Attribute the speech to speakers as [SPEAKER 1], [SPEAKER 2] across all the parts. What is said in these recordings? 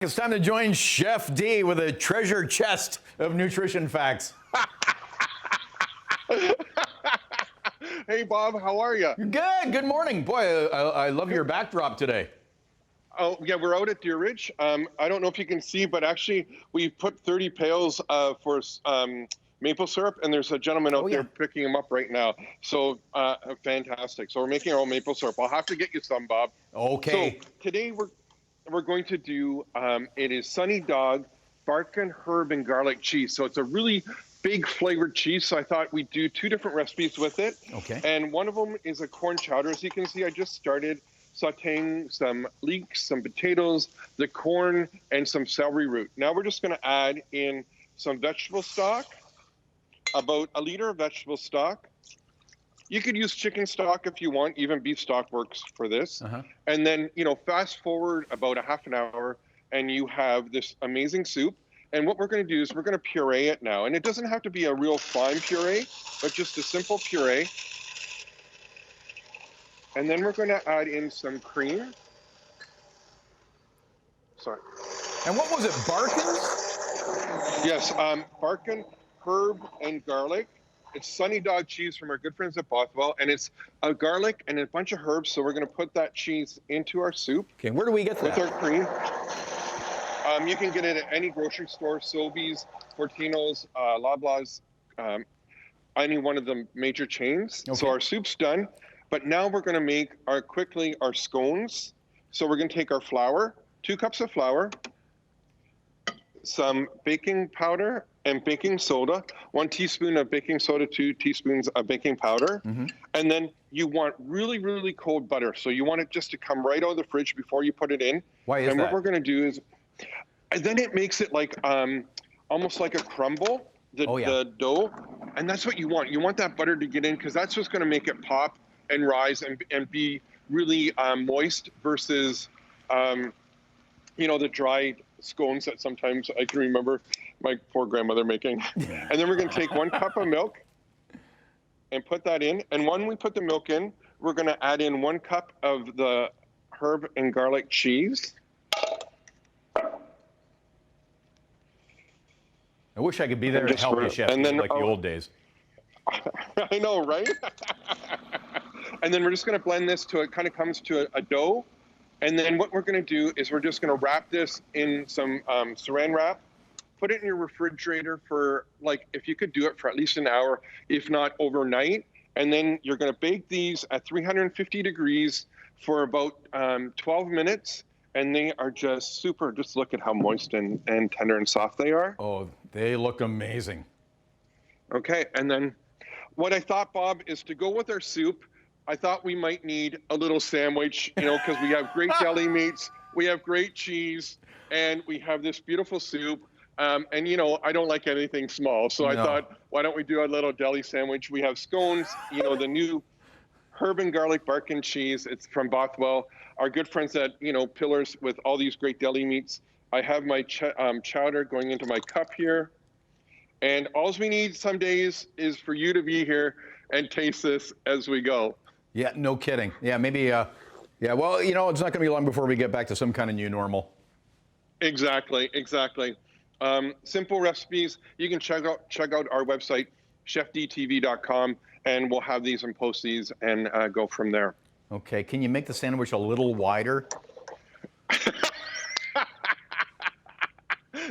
[SPEAKER 1] It's time to join Chef D with a treasure chest of nutrition facts.
[SPEAKER 2] Hey, Bob, how are you?
[SPEAKER 1] Good. Good morning. Boy, I love your backdrop today.
[SPEAKER 2] Oh, yeah, we're out at Deer Ridge. I don't know if you can see, but actually we put 30 pails for maple syrup, and there's a gentleman out there picking them up right now. So fantastic. So we're making our own maple syrup. I'll have to get you some, Bob.
[SPEAKER 1] Okay.
[SPEAKER 2] So today we're going to do, it is Sunny Dog Barkin herb and garlic cheese. So it's a really big flavored cheese. So I thought we'd do two different recipes with it.
[SPEAKER 1] Okay.
[SPEAKER 2] And one of them is a corn chowder. As you can see, I just started sauteing some leeks, some potatoes, the corn, and some celery root. Now we're just going to add in some vegetable stock, about a liter of vegetable stock. You could use chicken stock if you want, even beef stock works for this. And then, fast forward about a half an hour and you have this amazing soup. And what we're going to do is we're going to puree it now. And it doesn't have to be a real fine puree, but just a simple puree. And then we're going to add in some cream. Sorry.
[SPEAKER 1] And what was it, Barkins?
[SPEAKER 2] Yes, Barkin herb and garlic. It's Sunny Dog cheese from our good friends at Bothwell, and it's a garlic and a bunch of herbs. So we're going to put that cheese into our soup.
[SPEAKER 1] Okay, where do we get that?
[SPEAKER 2] With our cream. You can get it at any grocery store, Sobeys, Fortino's, Loblaws, any one of the major chains. Okay. So our soup's done, but now we're going to make our scones. So we're going to take our flour, 2 cups of flour, some baking powder and baking soda, 1 teaspoon of baking soda, 2 teaspoons of baking powder. And then you want really, really cold butter. So you want it just to come right out of the fridge before you put it in.
[SPEAKER 1] Why is that?
[SPEAKER 2] And what we're going to do is, and then it makes it like almost like a crumble, the dough. And that's what you want. You want that butter to get in because that's what's going to make it pop and rise and be really moist versus, the dried scones that sometimes I can remember my poor grandmother making. And then we're going to take 1 cup of milk and put that in. And when we put the milk in, we're going to add in 1 cup of the herb and garlic cheese.
[SPEAKER 1] I wish I could be there to help you, Chef, like the old days.
[SPEAKER 2] I know, right? And then we're just going to blend this till it kind of comes to a dough. And then what we're going to do is we're just going to wrap this in some saran wrap, put it in your refrigerator for, if you could do it for at least an hour, if not overnight. And then you're going to bake these at 350 degrees for about 12 minutes. And they are just super. Just look at how moist and tender and soft they are.
[SPEAKER 1] Oh, they look amazing.
[SPEAKER 2] Okay. And then what I thought, Bob, is to go with our soup, I thought we might need a little sandwich, because we have great deli meats, we have great cheese, and we have this beautiful soup. And, I don't like anything small. So I thought, why don't we do a little deli sandwich? We have scones, the new herb and garlic Barkin cheese. It's from Bothwell. Our good friends at, Pillars with all these great deli meats. I have my chowder going into my cup here. And all we need some days is for you to be here and taste this as we go.
[SPEAKER 1] Yeah, no kidding. Yeah, maybe, well, it's not going to be long before we get back to some kind of new normal.
[SPEAKER 2] Exactly. Simple recipes. You can check out our website, chefdtv.com, and we'll have these and post these and go from there.
[SPEAKER 1] Okay, can you make the sandwich a little wider?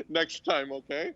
[SPEAKER 2] Next time, okay?